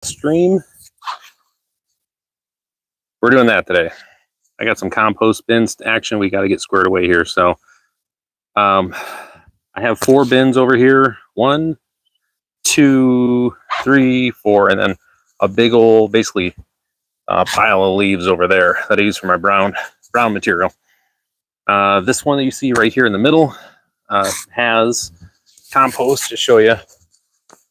stream. We're doing that today. I got some compost bins action we got to get squared away here. So I have 4 bins over here. 1, 2, 3, 4, and then a big old basically pile of leaves over there that I use for my brown material. This one that you see right here in the middle has compost to show you.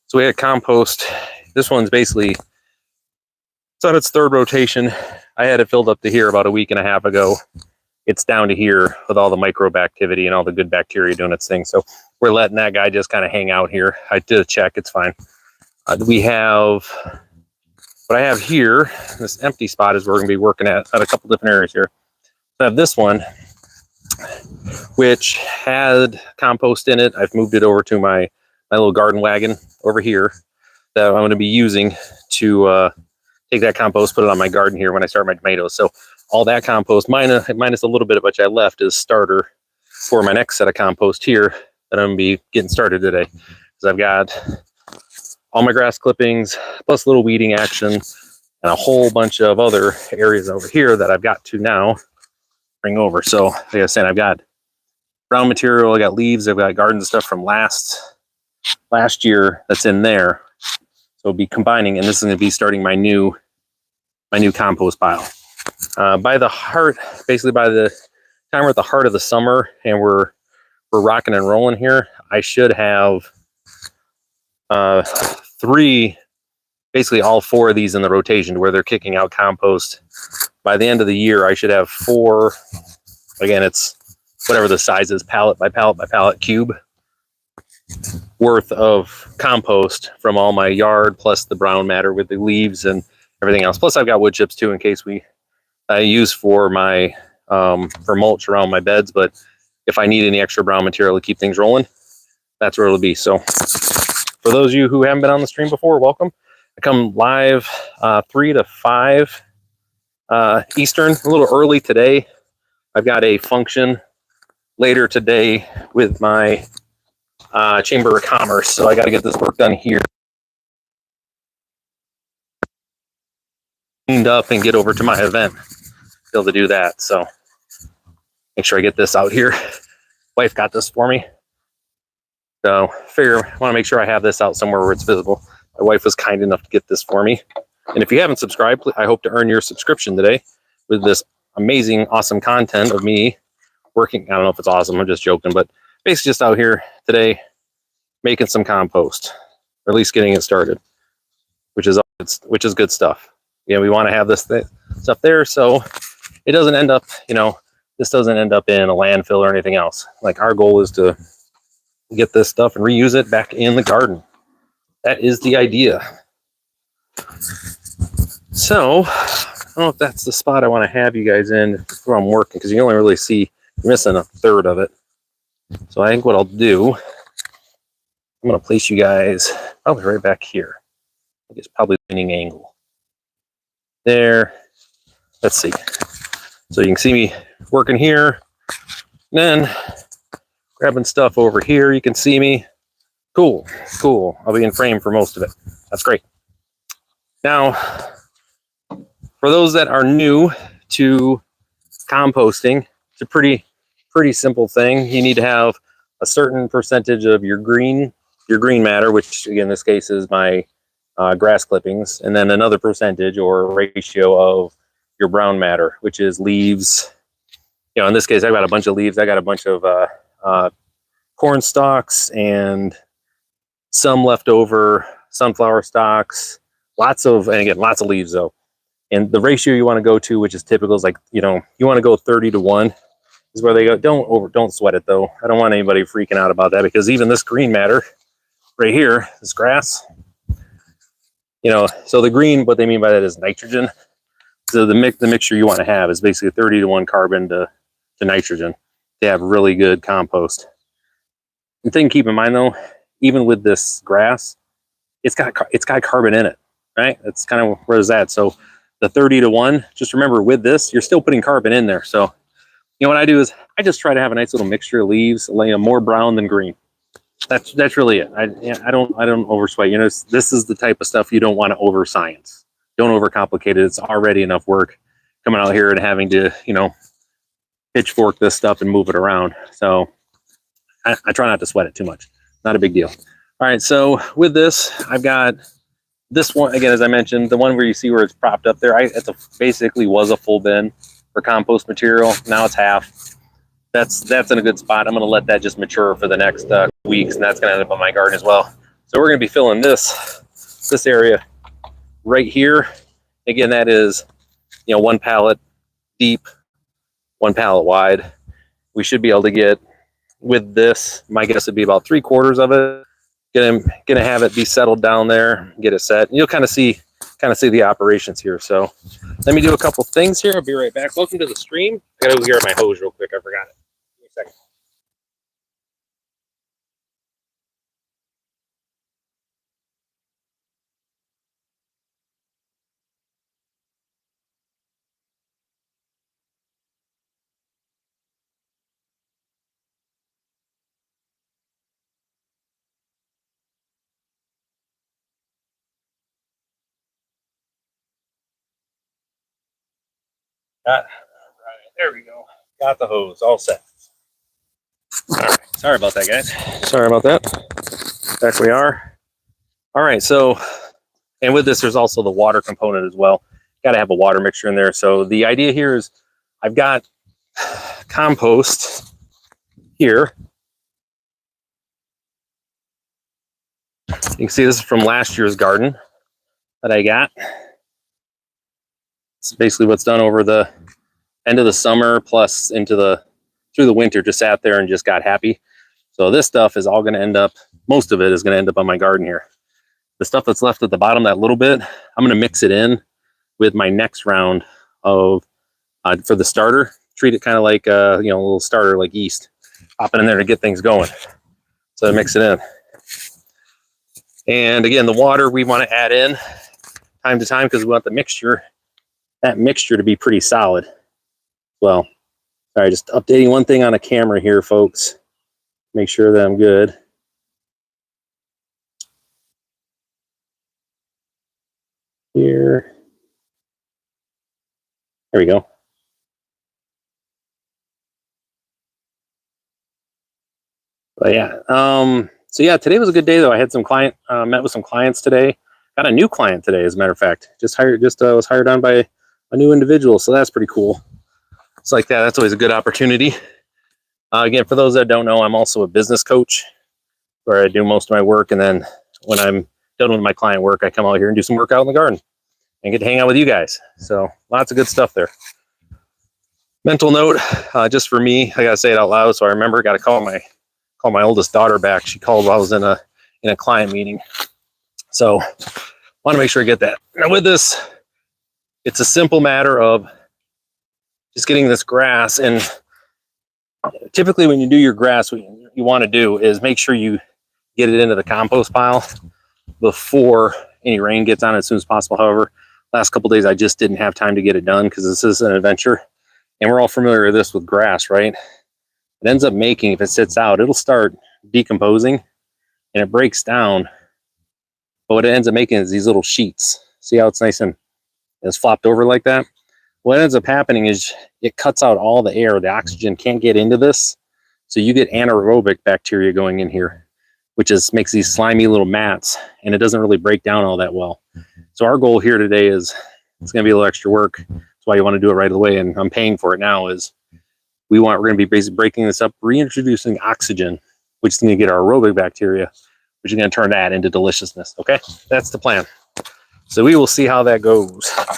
So we had compost. This one's basically, it's on its 3rd rotation. I had it filled up to here about a week and a half ago. It's down to here with all the microbe activity and all the good bacteria doing its thing. So we're letting that guy just kind of hang out here. I did a check, it's fine. We have, what I have here, this empty spot is where we're gonna be working at a couple different areas here. I have this one, which had compost in it. I've moved it over to my little garden wagon over here that I'm going to be using to take that compost, put it on my garden here when I start my tomatoes. So all that compost, minus a little bit of which I left, is starter for my next set of compost here that I'm going to be getting started today. Because I've got all my grass clippings, plus a little weeding action, and a whole bunch of other areas over here that I've got to now bring over. So like I said, I've got brown material, I got leaves, I've got garden stuff from last year that's in there. So we'll be combining, and this is going to be starting my new compost pile. By the heart, basically by the time we're at the heart of the summer and we're rocking and rolling here, I should have 3, basically all 4 of these in the rotation where they're kicking out compost. By the end of the year, I should have 4. Again, it's whatever the size is, pallet by pallet by pallet cube worth of compost from all my yard, plus the brown matter with the leaves and everything else. Plus I've got wood chips too, in case I use for my for mulch around my beds. But if I need any extra brown material to keep things rolling, that's where it'll be. So for those of you who haven't been on the stream before, welcome. I come live 3 to 5 Eastern, a little early today. I've got a function later today with my Chamber of Commerce, so I got to get this work done here, cleaned up, and get over to my event. Be able to do that. So make sure I get this out here. Wife got this for me, so I want to make sure I have this out somewhere where it's visible. My wife was kind enough to get this for me. And if you haven't subscribed, I hope to earn your subscription today with this amazing, awesome content of me working. I don't know if it's awesome, I'm just joking, but basically just out here today making some compost, or at least getting it started, which is good stuff. Yeah, we want to have this stuff there so it doesn't end up, this doesn't end up in a landfill or anything else. Like, our goal is to get this stuff and reuse it back in the garden. That is the idea. So I don't know if that's the spot I want to have you guys in where I'm working, because you only really see, you're missing a third of it. So I think what I'll do, I'm going to place you guys probably right back here. I think it's probably the winning angle. There. Let's see. So you can see me working here. Then grabbing stuff over here. You can see me. Cool. Cool. I'll be in frame for most of it. That's great. Now, for those that are new to composting, it's a pretty simple thing. You need to have a certain percentage of your green matter, which again, in this case is my grass clippings, and then another percentage or ratio of your brown matter, which is leaves. In this case, I've got a bunch of leaves. I got a bunch of corn stalks and some leftover sunflower stalks. Lots of leaves though. And the ratio you want to go to, which is typical, is like, you want to go 30 to 1 is where they go. Don't sweat it though. I don't want anybody freaking out about that, because even this green matter right here, this grass, so the green, what they mean by that is nitrogen. So the mixture you want to have is basically 30 to 1 carbon to nitrogen to have really good compost. The thing to keep in mind though, even with this grass, it's got carbon in it, right? That's kind of where it's at. So the 30 to 1, just remember with this, you're still putting carbon in there. So what I do is I just try to have a nice little mixture of leaves, more brown than green. That's really it. I don't oversweat. You know, this is the type of stuff you don't want to over science. Don't overcomplicate it. It's already enough work coming out here and having to, you know, pitchfork this stuff and move it around. So I try not to sweat it too much. Not a big deal. All right, so with this, I've got this one again, as I mentioned, the one where you see where it's propped up there. Basically was a full bin for compost material. Now it's half. That's in a good spot. I'm going to let that just mature for the next weeks, and that's going to end up on my garden as well. So we're going to be filling this area right here. Again, that is, you know, 1 pallet deep, 1 pallet wide. We should be able to get, with this, my guess would be about 3/4 of it. Gonna have it be settled down there, get it set. And you'll kind of see the operations here. So let me do a couple things here. I'll be right back. Welcome to the stream. I gotta go grab my hose real quick. I forgot it. Give me a second. Right, there we go. Got the hose all set. All right. Sorry about that, guys. Sorry about that. Back we are. All right. So, and with this, there's also the water component as well. Got to have a water mixture in there. So the idea here is I've got compost here. You can see this is from last year's garden that I got. It's basically what's done over the end of the summer plus through the winter, just sat there and just got happy. So this stuff is all going to end up, most of it is going to end up on my garden here. The stuff that's left at the bottom, that little bit, I'm going to mix it in with my next round of, for the starter, treat it kind of like, a little starter like yeast. Pop it in there to get things going. So I mix it in. And again, the water we want to add in time to time because we want that mixture to be pretty solid. Well, sorry, just updating one thing on a camera here, folks. Make sure that I'm good. Here. There we go. But yeah, so yeah, today was a good day though. I had met with some clients today. Got a new client today, as a matter of fact. Was hired on by a new individual, so that's pretty cool. It's like that. That's always a good opportunity. Again, for those that don't know, I'm also a business coach where I do most of my work. And then when I'm done with my client work, I come out here and do some work out in the garden and get to hang out with you guys. So lots of good stuff there. Mental note, just for me, I got to say it out loud. So I remember, got to call my oldest daughter back. She called while I was in a client meeting. So want to make sure I get that. Now with this, it's a simple matter of just getting this grass. And typically when you do your grass, what you want to do is make sure you get it into the compost pile before any rain gets on it as soon as possible. However, last couple days I just didn't have time to get it done because this is an adventure. And we're all familiar with this with grass, right? It ends up making, if it sits out, it'll start decomposing and it breaks down. But what it ends up making is these little sheets. See how it's nice and it's flopped over like that? What ends up happening is it cuts out all the air. The oxygen can't get into this. So you get anaerobic bacteria going in here, which makes these slimy little mats, and it doesn't really break down all that well. So our goal here today is, it's going to be a little extra work. That's why you want to do it right away, and I'm paying for it now, is we're going to be basically breaking this up, reintroducing oxygen, which is going to get our aerobic bacteria, which is going to turn that into deliciousness. Okay, that's the plan. So we will see how that goes. I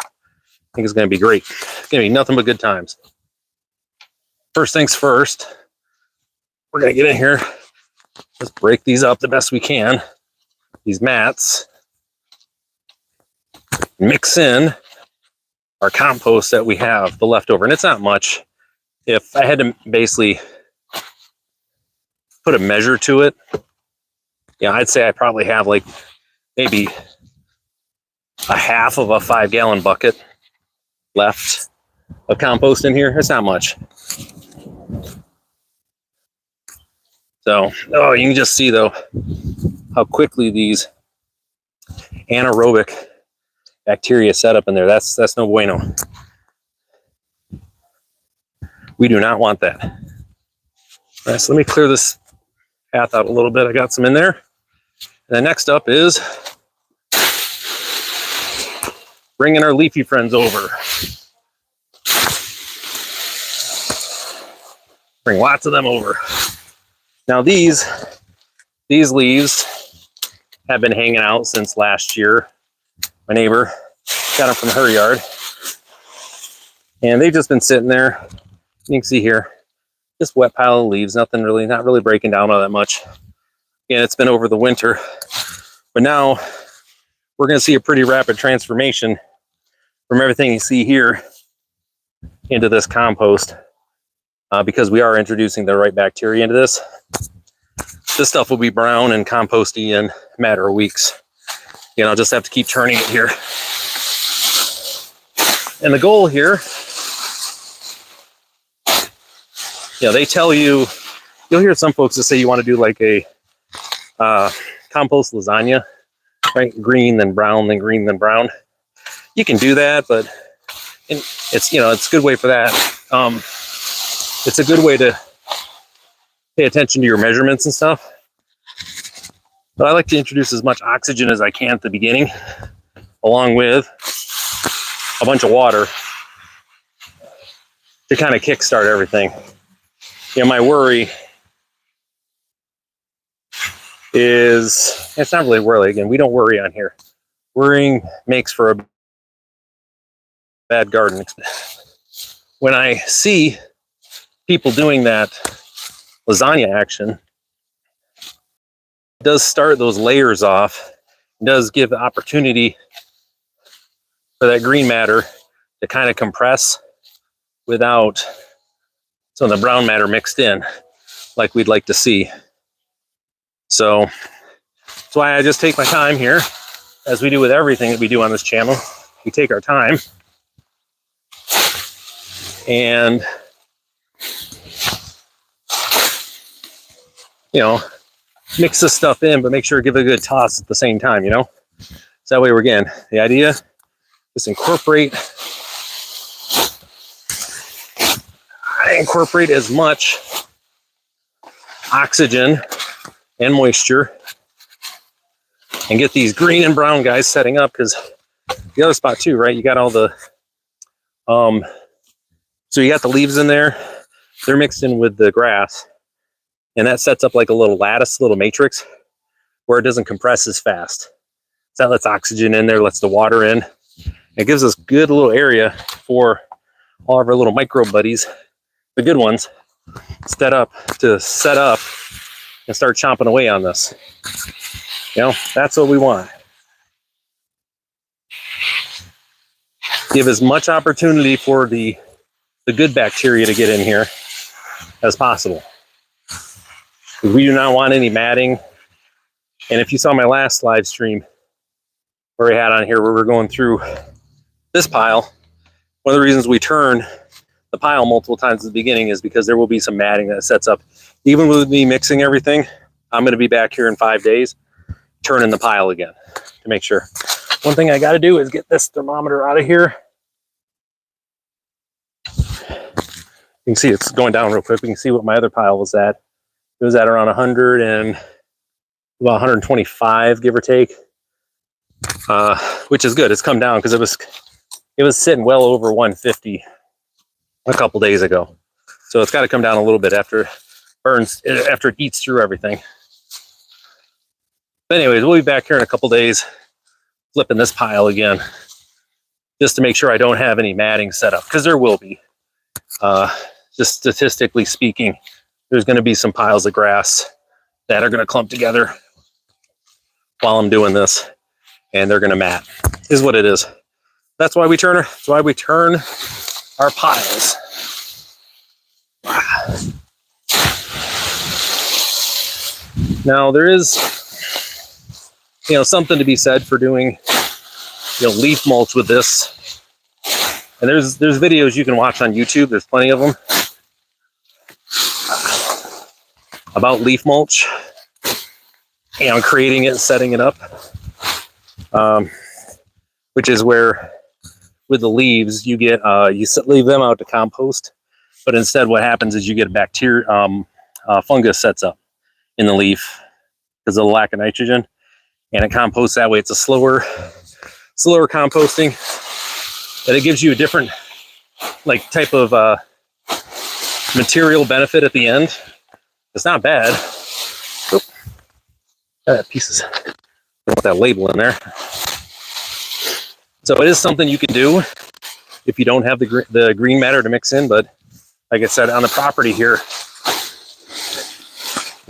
think it's going to be great. It's going to be nothing but good times. First things first, we're going to get in here. Let's break these up the best we can. These mats. Mix in our compost that we have, the leftover. And it's not much. If I had to basically put a measure to it, I'd say I probably have like maybe a half of a 5-gallon bucket left of compost in here. It's not much. So, oh, you can just see though how quickly these anaerobic bacteria set up in there. That's no bueno. We do not want that. All right, so let me clear this path out a little bit. I got some in there. And then next up is bringing our leafy friends over. Bring lots of them over. Now these leaves have been hanging out since last year. My neighbor got them from her yard. And they've just been sitting there. You can see here, just wet pile of leaves, not really breaking down all that much. Again, it's been over the winter. But now we're gonna see a pretty rapid transformation from everything you see here into this compost. Because we are introducing the right bacteria into this. This stuff will be brown and composty in a matter of weeks. You know, I'll just have to keep turning it here. And the goal here, you know, they tell you, you'll hear some folks that say you want to do like a compost lasagna, right? Green, then brown, then green, then brown. You can do that, but it's, you know, it's a good way for that. It's a good way to pay attention to your measurements and stuff. But I like to introduce as much oxygen as I can at the beginning, along with a bunch of water to kind of kickstart everything. You know, my worry is, it's not really worry. Again, we don't worry on here. Worrying makes for a bad garden. When I see people doing that lasagna action, it does start those layers off. It does give the opportunity for that green matter to kind of compress without some of the brown matter mixed in like we'd like to see. So that's why I just take my time here, as we do with everything that we do on this channel. We take our time and, you know, mix this stuff in, but make sure to give it a good toss at the same time, you know? So that way, the idea is incorporate as much oxygen and moisture and get these green and brown guys setting up, because the other spot too, right? You got all the, so you got the leaves in there, they're mixed in with the grass. And that sets up like a little lattice, little matrix, where it doesn't compress as fast. So that lets oxygen in there, lets the water in. It gives us good little area for all of our little microbe buddies, the good ones, set up and start chomping away on this. You know, that's what we want. Give as much opportunity for the good bacteria to get in here as possible. We do not want any matting. And if you saw my last live stream where we had on here, where we're going through this pile, one of the reasons we turn the pile multiple times at the beginning is because there will be some matting that sets up. Even with me mixing everything, I'm going to be back here in 5 days, turning the pile again to make sure. One thing I got to do is get this thermometer out of here. You can see it's going down real quick. We can see what my other pile was at. It was at around 100 and about 125, give or take, which is good. It's come down because it was sitting well over 150 a couple days ago. So it's got to come down a little bit after it eats through everything. But anyways, we'll be back here in a couple days, flipping this pile again, just to make sure I don't have any matting set up, because there will be. Just statistically speaking, there's going to be some piles of grass that are going to clump together while I'm doing this, and they're going to mat, is what it is. That's why we turn our piles. Now there is, you know, something to be said for doing, you know, leaf mulch with this. And there's videos you can watch on YouTube. There's plenty of them. about leaf mulch and creating it, setting it up, which is where with the leaves you get leave them out to compost, but instead what happens is you get a bacteria fungus sets up in the leaf because of the lack of nitrogen, and it composts that way. It's a slower composting, but it gives you a different like type of material benefit at the end. It's not bad. Oop. Got that pieces. Don't want that label in there. So it is something you can do if you don't have the green matter to mix in. But like I said, on the property here,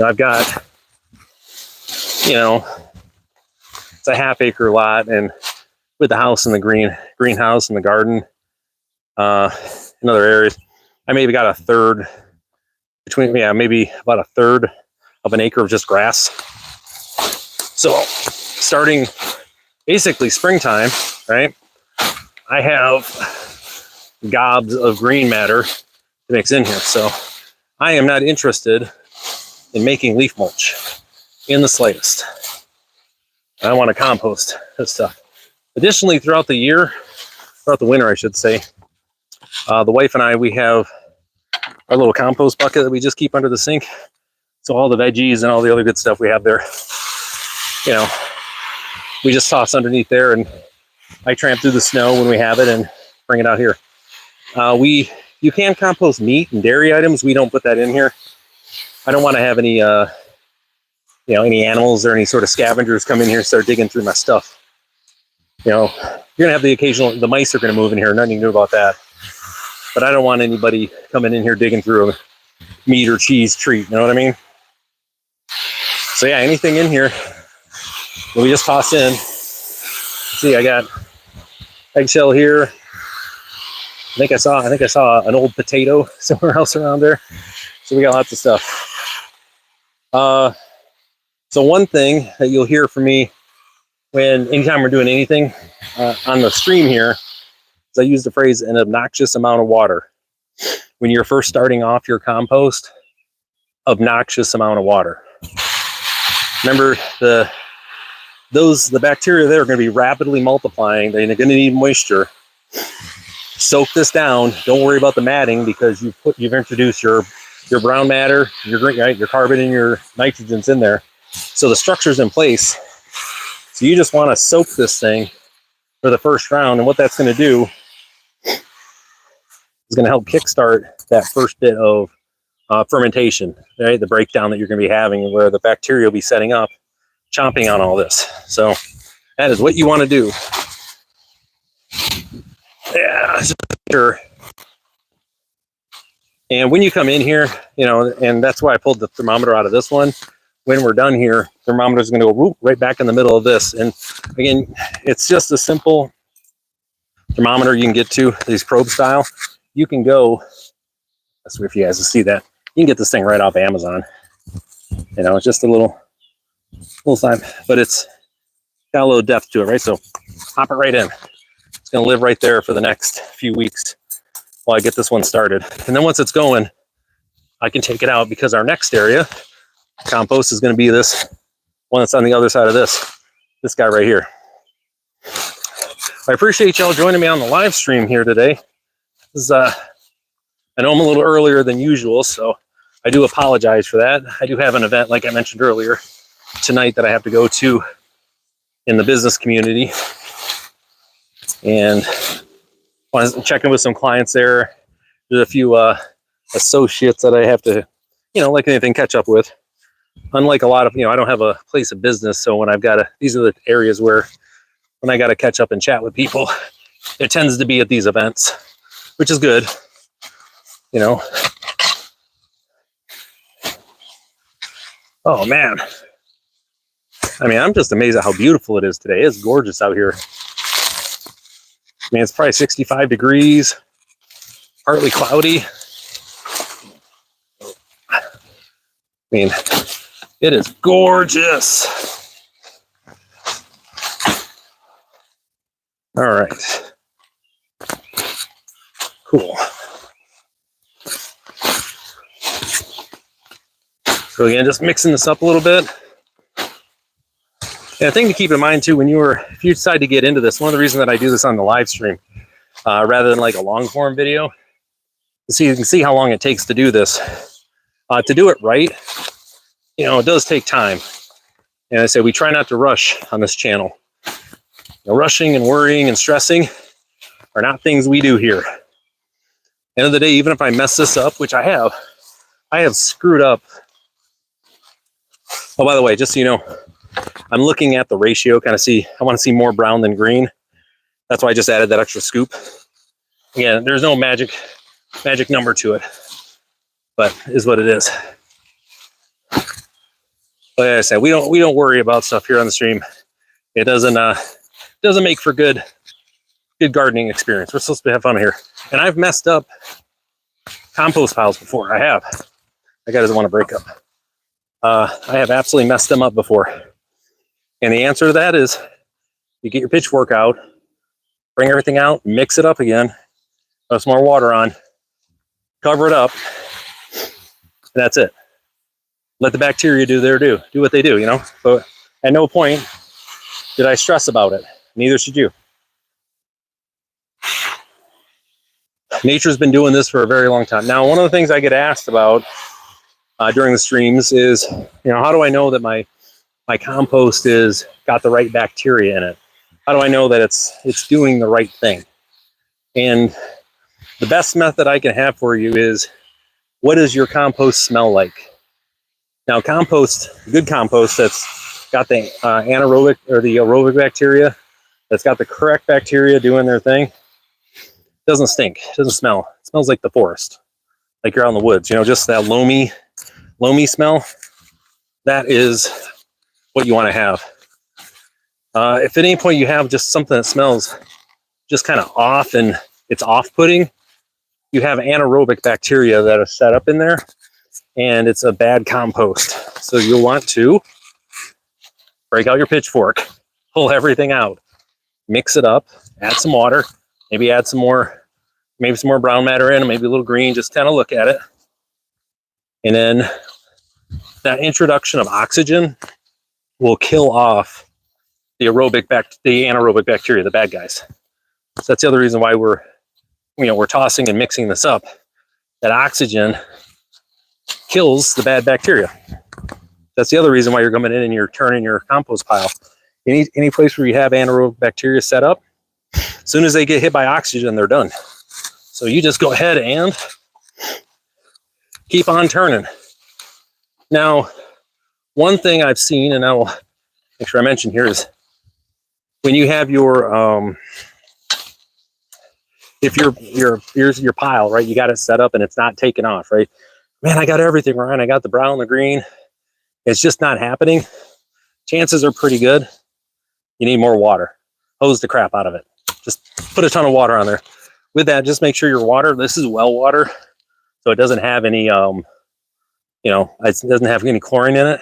I've got, it's a half-acre lot, and with the house and the greenhouse and the garden, in other areas, I maybe got a third maybe about a third of an acre of just grass. So starting basically springtime, right, I have gobs of green matter to mix in here. So I am not interested in making leaf mulch in the slightest. I want to compost this stuff. Additionally, throughout the winter, I should say, the wife and I, we have our little compost bucket that we just keep under the sink. So all the veggies and all the other good stuff we have there, we just toss underneath there, and I tramp through the snow when we have it and bring it out here. You can compost meat and dairy items. We don't put that in here. I don't want to have any, any animals or any sort of scavengers come in here and start digging through my stuff. You're gonna have the mice are gonna move in here. Nothing you can do about that. But I don't want anybody coming in here digging through a meat or cheese treat. You know what I mean? So yeah, anything in here we just toss in. See, I got eggshell here. I think I saw an old potato somewhere else around there. So we got lots of stuff. So one thing that you'll hear from me anytime we're doing anything on the stream here, is I use the phrase an obnoxious amount of water. When you're first starting off your compost, obnoxious amount of water. Remember, the bacteria there are going to be rapidly multiplying. They're going to need moisture. Soak this down. Don't worry about the matting, because you've introduced your brown matter, your carbon and your nitrogen's in there. So the structure's in place. So you just want to soak this thing for the first round, and what that's going to do is going to help kickstart that first bit of fermentation, right? The breakdown that you're going to be having, where the bacteria will be setting up, chomping on all this. So that is what you want to do. Yeah, just sure. And when you come in here, and that's why I pulled the thermometer out of this one. When we're done here, thermometer is going to go right back in the middle of this. And again, it's just a simple thermometer you can get to, these probe style. You can go, that's if you guys can see that, you can get this thing right off Amazon. It's just a little side, but it's got a little depth to it, right? So pop it right in. It's going to live right there for the next few weeks while I get this one started. And then once it's going, I can take it out, because our next area compost is going to be this one that's on the other side of this guy right here. I appreciate y'all joining me on the live stream here today. This is, I know I'm a little earlier than usual, so I do apologize for that. I do have an event, like I mentioned earlier, tonight that I have to go to in the business community, and I was checking with some clients there. There's a few associates that I have to, like anything, catch up with. Unlike a lot of, I don't have a place of business, so when these are the areas where when I got to catch up and chat with people, it tends to be at these events, which is good, Oh man. I mean, I'm just amazed at how beautiful it is today. It's gorgeous out here. I mean, it's probably 65 degrees, partly cloudy. I mean, it is gorgeous. All right. Cool. So again, just mixing this up a little bit. And a thing to keep in mind too, if you decide to get into this, one of the reasons that I do this on the live stream, rather than like a long form video, so you can see how long it takes to do this. To do it right, it does take time. And I say we try not to rush on this channel. Rushing and worrying and stressing are not things we do here. End of the day, even if I mess this up, which I have screwed up. Oh, by the way, just so you know, I'm looking at the ratio, kind of I want to see more brown than green. That's why I just added that extra scoop. Again, there's no magic number to it, but is what it is. Like I said, we don't worry about stuff here on the stream. It doesn't make for good gardening experience. We're supposed to have fun here. And I've messed up compost piles before. I have. That guy doesn't want to break up. I have absolutely messed them up before. And the answer to that is you get your pitchfork out, bring everything out, mix it up again, put some more water on, cover it up, and that's it. Let the bacteria do what they do, But at no point did I stress about it. Neither should you. Nature's been doing this for a very long time. Now, one of the things I get asked about during the streams is, how do I know that my compost is got the right bacteria in it? How do I know that it's doing the right thing? And the best method I can have for you is, what does your compost smell like? Now, good compost that's got the anaerobic or the aerobic bacteria, that's got the correct bacteria doing their thing, doesn't stink, it doesn't smell. It smells like the forest, like you're out in the woods, just that loamy smell. That is what you want to have. If at any point you have just something that smells just kind of off and it's off-putting, you have anaerobic bacteria that are set up in there, and it's a bad compost. So you'll want to break out your pitchfork, pull everything out, mix it up, add some water, maybe add some more brown matter in, maybe a little green, just kind of look at it. And then that introduction of oxygen will kill off the anaerobic bacteria, the bad guys. So that's the other reason why we're tossing and mixing this up. That oxygen kills the bad bacteria. That's the other reason why you're coming in and you're turning your compost pile. Any place where you have anaerobic bacteria set up, as soon as they get hit by oxygen, they're done. So you just go ahead and keep on turning. Now, one thing I've seen, and I will make sure I mention here, is when you have your if your pile, right, you got it set up and it's not taking off, right? Man, I got everything right. I got the brown, the green. It's just not happening. Chances are pretty good you need more water. Hose the crap out of it. Just put a ton of water on there. With that, just make sure your water, this is well water, so it doesn't have any it doesn't have any chlorine in it.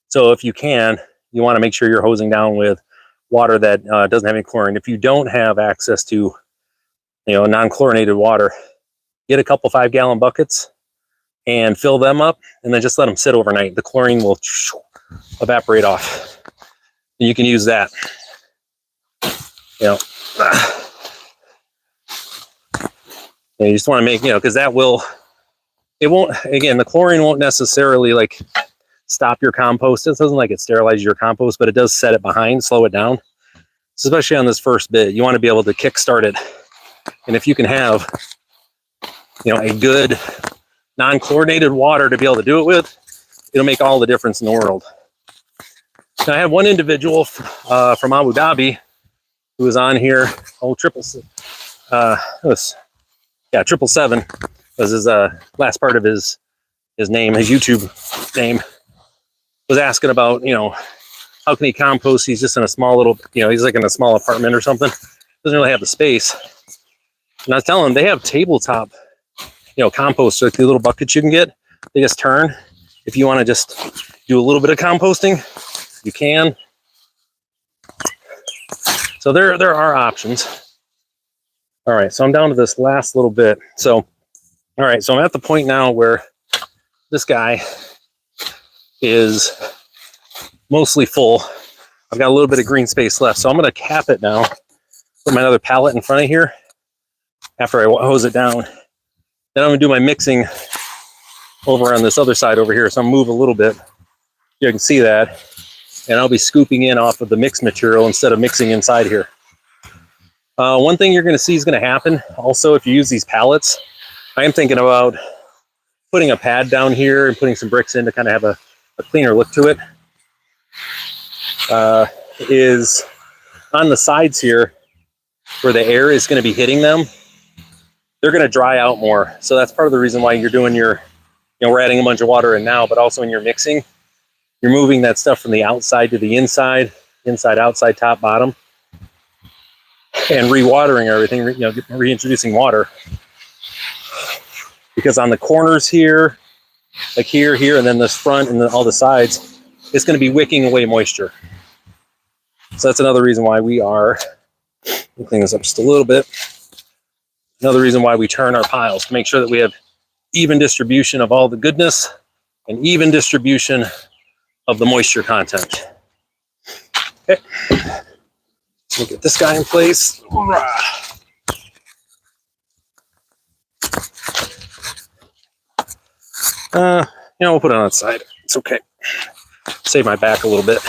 So if you can, you want to make sure you're hosing down with water that doesn't have any chlorine. If you don't have access to non-chlorinated water, get a couple 5-gallon buckets and fill them up, and then just let them sit overnight. The chlorine will evaporate off. And you can use that. And you just want to make, because that the chlorine won't necessarily stop your compost. It doesn't it sterilizes your compost, but it does set it behind, slow it down. So especially on this first bit, you want to be able to kickstart it. And if you can have, a good non-chlorinated water to be able to do it with, it'll make all the difference in the world. Now, I have one individual from Abu Dhabi who was on here. 777 was his last part of his name, his YouTube name. Was asking about, how can he compost? He's just in a small little, he's in a small apartment or something. Doesn't really have the space. And I was telling him they have tabletop, compost, the little buckets you can get. They just turn. If you want to just do a little bit of composting, you can. So there are options. All right, so I'm down to this last little bit. So, all right, so I'm at the point now where this guy is mostly full. I've got a little bit of green space left, so I'm going to cap it now. Put my other pallet in front of here after I hose it down. Then I'm going to do my mixing over on this other side over here. So I'm going to move a little bit. You can see that. And I'll be scooping in off of the mixed material instead of mixing inside here. One thing you're going to see is going to happen also if you use these pallets. I am thinking about putting a pad down here and putting some bricks in to kind of have a cleaner look to it. Is on the sides here where the air is going to be hitting them, they're going to dry out more. So that's part of the reason why you're doing your, we're adding a bunch of water in now, but also in your mixing, you're moving that stuff from the outside to the inside, outside, top, bottom, and re-watering everything, reintroducing water. Because on the corners here, like here, and then this front and then all the sides, it's going to be wicking away moisture. So that's another reason why we are, let me clean this up just a little bit. Another reason why we turn our piles, to make sure that we have even distribution of all the goodness and even distribution of the moisture content. Okay, so we'll get this guy in place. We'll put it on its side. It's okay. Save my back a little bit.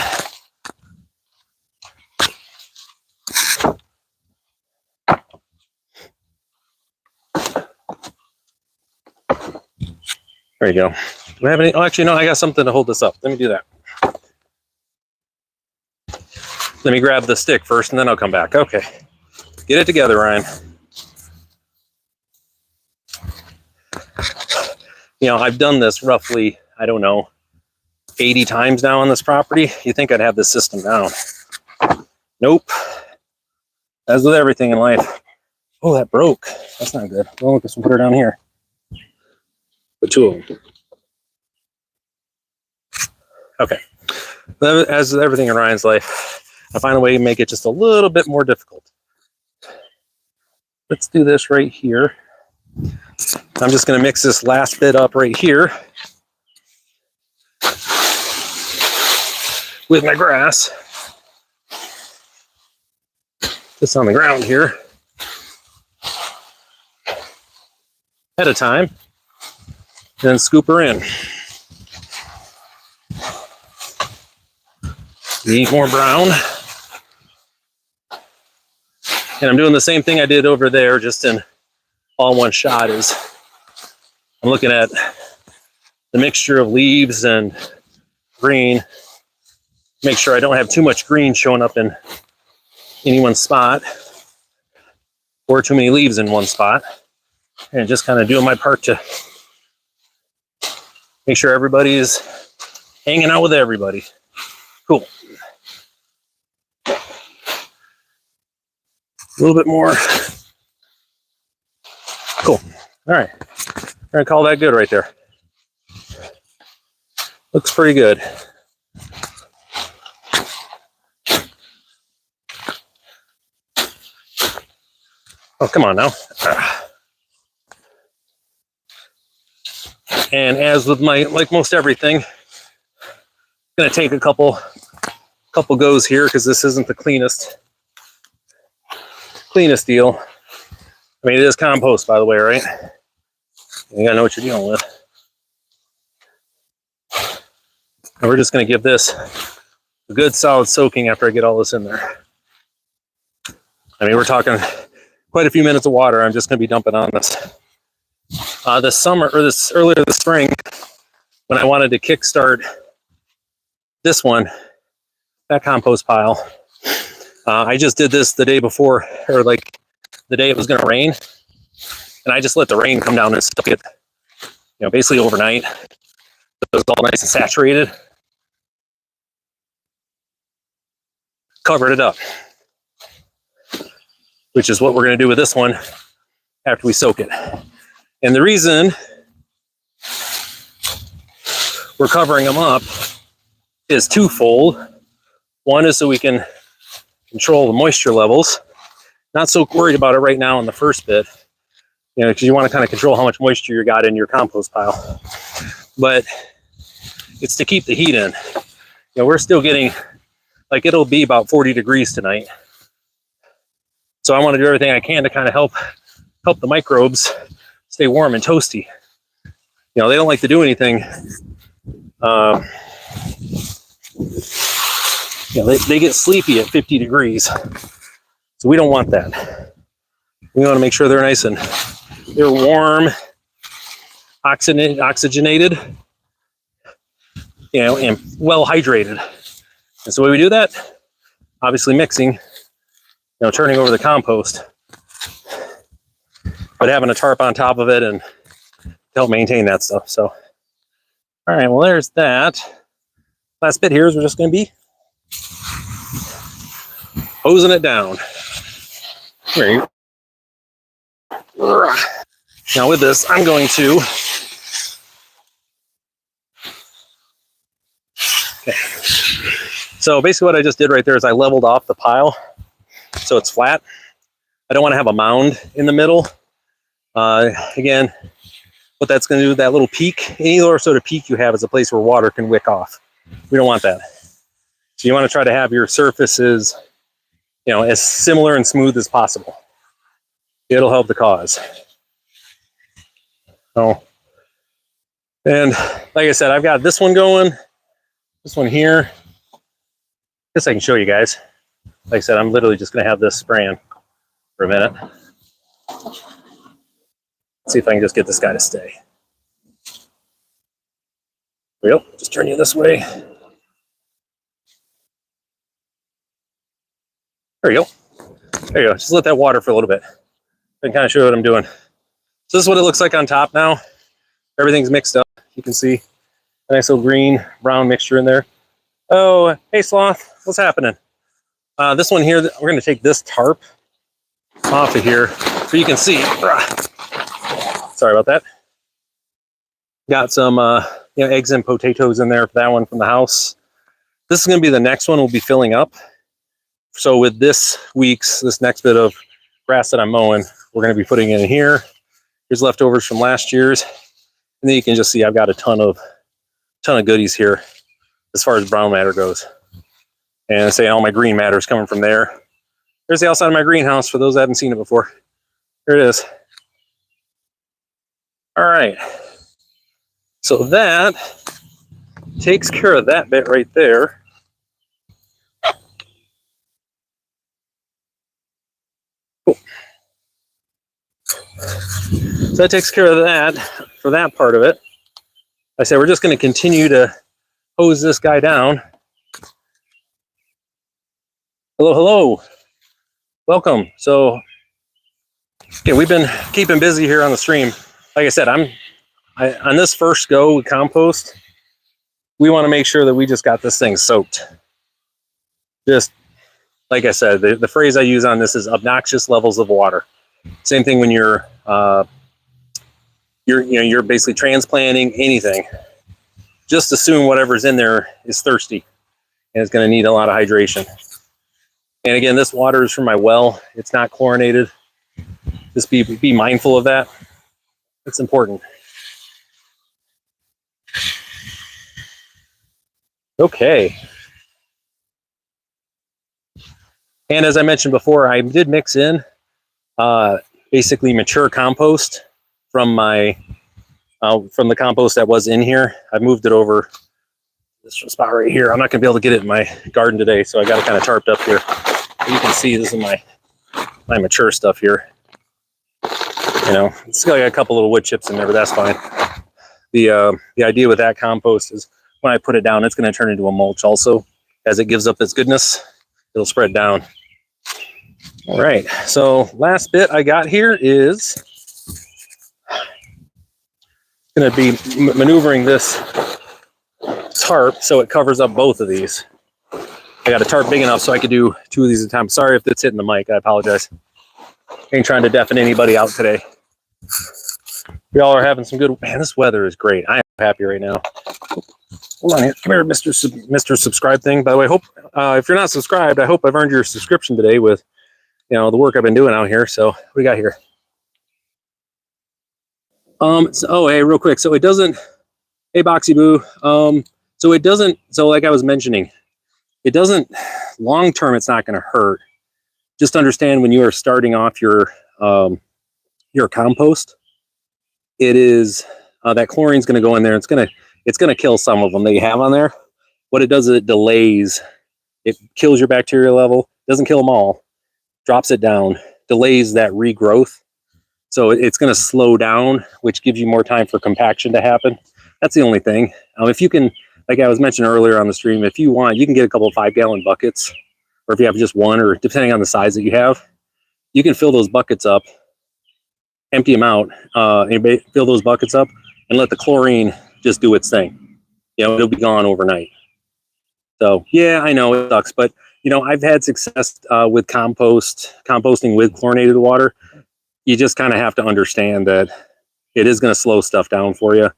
There you go. Do we have any? Oh, actually, no, I got something to hold this up. Let me do that. Let me grab the stick first and then I'll come back. Okay. Get it together, Ryan. I've done this roughly, I don't know, 80 times now on this property. You think I'd have this system down. Nope. As with everything in life. Oh, that broke. That's not good. Well, let's put her down here. The two of them. Okay. As with everything in Ryan's life, I find a way to make it just a little bit more difficult. Let's do this right here. I'm just going to mix this last bit up right here with my grass. Just on the ground here. At a time. Then scoop her in. Need more brown. And I'm doing the same thing I did over there, just in all one shot. Is I'm looking at the mixture of leaves and green. Make sure I don't have too much green showing up in any one spot or too many leaves in one spot. And just kind of doing my part to make sure everybody's hanging out with everybody. Cool. A little bit more. Cool. All right. We're going to call that good right there. Looks pretty good. Oh, come on now. And as with like most everything, I'm going to take a couple goes here because this isn't the cleanest deal. I mean, it is compost, by the way, right? You gotta know what you're dealing with. And we're just gonna give this a good solid soaking after I get all this in there. I mean, we're talking quite a few minutes of water. I'm just gonna be dumping on this. This summer, or earlier this spring, when I wanted to kickstart this one, that compost pile, I just did this the day before, or like the day it was gonna rain. And I just let the rain come down and stuck it, basically overnight. It was all nice and saturated. Covered it up. Which is what we're going to do with this one after we soak it. And the reason we're covering them up is twofold. One is so we can control the moisture levels. Not so worried about it right now in the first bit. Because you want to kind of control how much moisture you got in your compost pile. But it's to keep the heat in. You know, we're still getting, like, it'll be about 40 degrees tonight. So I want to do everything I can to kind of help the microbes stay warm and toasty. You know, they don't like to do anything. You know, they get sleepy at 50 degrees. So we don't want that. We want to make sure they're nice and they're warm, oxygenated, you know, and well hydrated. And so the way we do that, obviously mixing, you know, turning over the compost, but having a tarp on top of it and help maintain that stuff. So, all right, well, there's that. Last bit here is we're just going to be hosing it down. Right. Now with this, I'm going to, okay. So basically what I just did right there is I leveled off the pile so it's flat. I don't want to have a mound in the middle. Again, what that's going to do, that little peak, any sort of peak you have is a place where water can wick off. We don't want that. So you want to try to have your surfaces, you know, as similar and smooth as possible. It'll help the cause. Oh, and like I said, I've got this one going, this one here. Guess I can show you guys. Like I said, I'm literally just going to have this spraying for a minute. Let's see if I can just get this guy to stay. There we go. Just turn you this way. There you go. There you go. Just let that water for a little bit. I can kind of show you what I'm doing. So this is what it looks like on top now. Everything's mixed up. You can see a nice little green, brown mixture in there. Oh, hey Sloth, what's happening? This one here, we're going to take this tarp off of here so you can see. Sorry about that. Got some you know, eggs and potatoes in there for that one from the house. This is going to be the next one we'll be filling up. So with this next bit of grass that I'm mowing, we're going to be putting in here. Here's leftovers from last year's. And then you can just see I've got a ton of goodies here as far as brown matter goes. And say all my green matter is coming from there. There's the outside of my greenhouse for those that haven't seen it before. Here it is. All right. So that takes care of that bit right there. Cool. So that takes care of that for that part of it. Like I said, we're just going to continue to hose this guy down. Hello, hello. Welcome. So, okay, we've been keeping busy here on the stream. Like I said, on this first go with compost, we want to make sure that we just got this thing soaked. Just like I said, the phrase I use on this is obnoxious levels of water. Same thing when you're basically transplanting anything. Just assume whatever's in there is thirsty and it's going to need a lot of hydration. And again, this water is from my well. It's not chlorinated. Just be mindful of that. It's important. Okay. And as I mentioned before, I did mix in basically mature compost from my from the compost that was in here. I moved it over this spot right here. I'm not gonna be able to get it in my garden today, so I got it kind of tarped up here. You can see this is my mature stuff here. You know, it's got a couple little wood chips in there, but that's fine. The idea with that compost is when I put it down, it's going to turn into a mulch also. As it gives up its goodness, it'll spread down. All right, so last bit I got here is going to be maneuvering this tarp so it covers up both of these. I got a tarp big enough so I could do 2 of these at a time. Sorry if it's hitting the mic, I apologize. Ain't trying to deafen anybody out today. We all are having some good, man, this weather is great. I am happy right now. Hold on here. Come here, Mr. Subscribe thing. By the way, hope if you're not subscribed, I hope I've earned your subscription today with, you know, the work I've been doing out here. So what we got here? Oh, hey, real quick. So it doesn't, hey, Boxy Boo. So it doesn't, so like I was mentioning, it doesn't, long term, it's not going to hurt. Just understand when you are starting off your compost, it is, that chlorine's going to go in there. It's going to kill some of them that you have on there. What it does is it delays, it kills your bacteria level, doesn't kill them all, drops it down, delays that regrowth. So it's going to slow down, which gives you more time for compaction to happen. That's the only thing. If you can, like I was mentioning earlier on the stream, if you want, you can get a couple of 5-gallon buckets, or if you have just one, or depending on the size that you have, you can fill those buckets up, empty them out, and fill those buckets up and let the chlorine just do its thing. You know, it'll be gone overnight. So yeah, I know it sucks, but you know, I've had success with composting with chlorinated water. You just kind of have to understand that it is going to slow stuff down for you.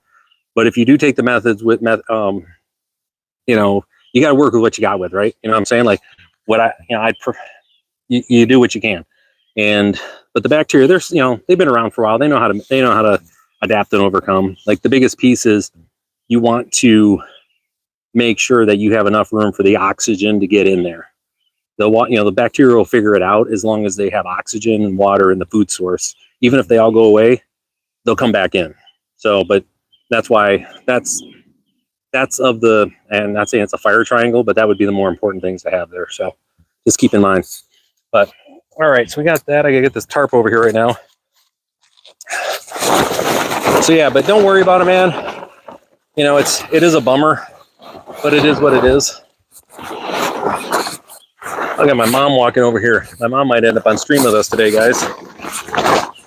But if you do take the methods with, you know, you got to work with what you got with, right? You know what I'm saying? Like you do what you can. But the bacteria, there's, you know, they've been around for a while. They know how to adapt and overcome. Like the biggest piece is you want to make sure that you have enough room for the oxygen to get in there. The bacteria will figure it out as long as they have oxygen and water in the food source. Even if they all go away, they'll come back in. So, but that's why that's of the, and not saying it's a fire triangle, but that would be the more important things to have there. So just keep in mind. But all right, so we got that. I gotta get this tarp over here right now. So yeah, but don't worry about it, man. You know, it is a bummer, but it is what it is. I got my mom walking over here. My mom might end up on stream with us today, guys.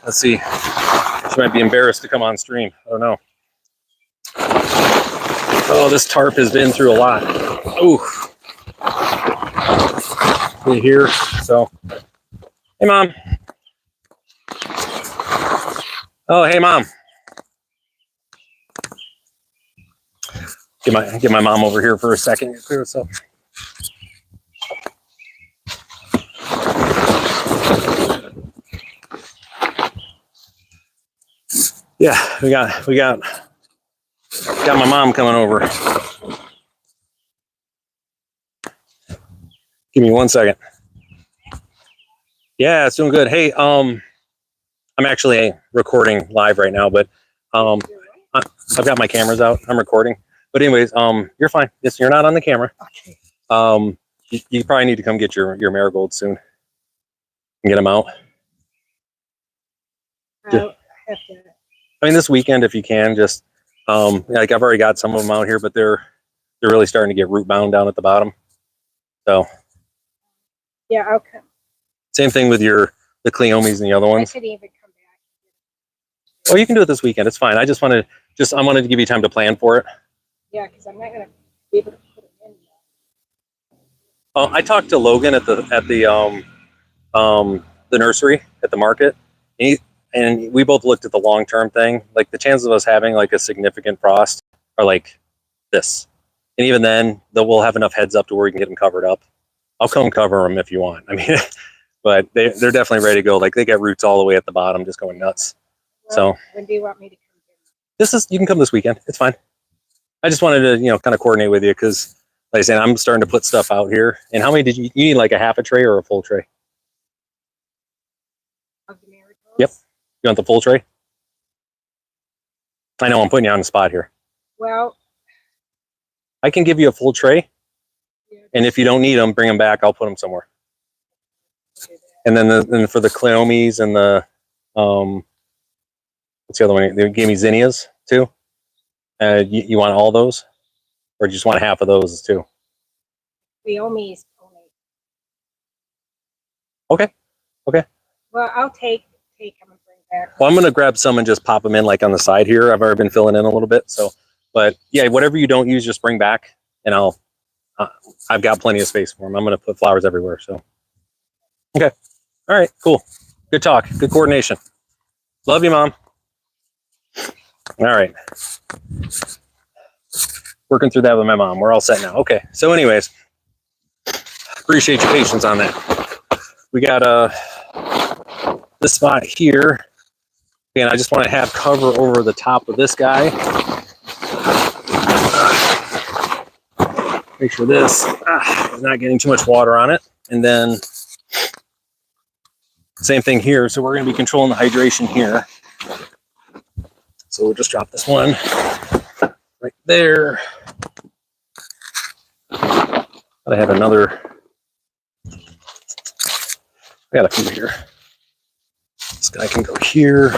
Let's see. She might be embarrassed to come on stream. I don't know. Oh, this tarp has been through a lot. Ooh. You hear? So, hey, Mom. Oh, hey, Mom. Get my mom over here for a second. Clear this up. Yeah, we got my mom coming over. Give me 1 second. Yeah, it's doing good. Hey, I'm actually recording live right now, but I've got my cameras out. I'm recording. But anyways, you're fine. Yes, you're not on the camera. Okay. You probably need to come get your marigolds soon and get them out. Have to. I mean, this weekend, if you can, just like I've already got some of them out here, but they're really starting to get root bound down at the bottom. So Yeah, I'll come. Same thing with the cleomes and the other ones. I could even come back. Oh, you can do it this weekend. It's fine. I wanted to give you time to plan for it. Yeah, because I'm not going to be able to put it in yet. Oh, I talked to Logan at the nursery at the market, and we both looked at the long-term thing. Like the chances of us having like a significant frost are like this. And even then, we'll have enough heads up to where we can get them covered up. I'll come cover them if you want. I mean, but they're definitely ready to go. Like they got roots all the way at the bottom, just going nuts. Well, So when do you want me to come? you can come this weekend. It's fine. I just wanted to, kind of coordinate with you because, like I said, I'm starting to put stuff out here. And how many did you need? Like a half a tray or a full tray? Of the marigolds? Yep. You want the full tray? I know I'm putting you on the spot here. Well, I can give you a full tray. yeah, And if you don't need them, bring them back. I'll put them somewhere. And then for the cleomes and the what's the other one? They gave me zinnias too. You want all those, or do you just want half of those too? cleomes only. Okay. Well, I'll take them and bring back. Well, I'm gonna grab some and just pop them in like on the side here. I've already been filling in a little bit. So, but yeah, whatever you don't use, just bring back, and I've got plenty of space for them. I'm gonna put flowers everywhere. So, okay. All right. Cool. Good talk. Good coordination. Love you, Mom. All right. Working through that with my mom. We're all set now. Okay. So anyways, appreciate your patience on that. We got this spot here. And I just want to have cover over the top of this guy. Make sure this is not getting too much water on it. And then same thing here. So we're going to be controlling the hydration here. So we'll just drop this one right there. I had another. I got a few here. This guy can go here.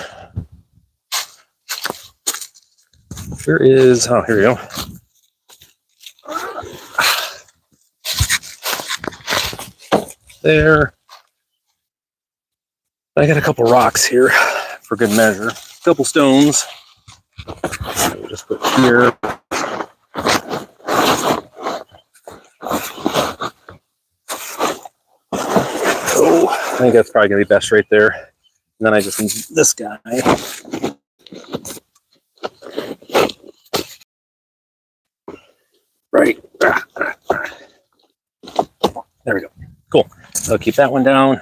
Where is, oh, here we go. There. I got a couple rocks here for good measure. A couple stones. We'll just put here. Oh, I think that's probably gonna be best right there. And then I just need this guy. Right. There we go. Cool. So keep that one down.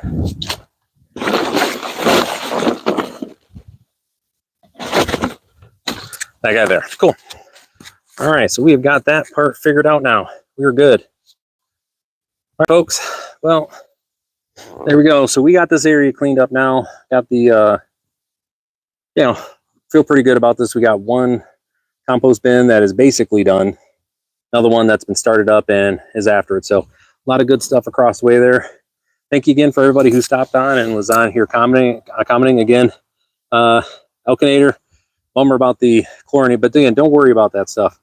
That guy there. Cool. All right. So we have got that part figured out now. We're good. All right, folks. Well, there we go. So we got this area cleaned up now. Got the, feel pretty good about this. We got one compost bin that is basically done. Another one that's been started up and is after it. So a lot of good stuff across the way there. Thank you again for everybody who stopped on and was on here commenting again. Elkinator, bummer about the chlorinated, but again, don't worry about that stuff.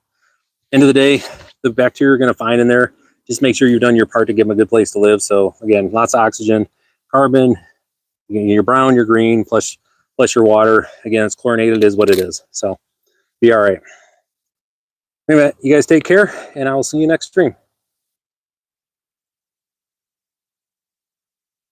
End of the day, the bacteria you're going to find in there, just make sure you've done your part to give them a good place to live. So again, lots of oxygen, carbon, your brown, your green, plus your water. Again, it's chlorinated, is what it is. So be all right. Anyway, you guys take care, and I will see you next stream.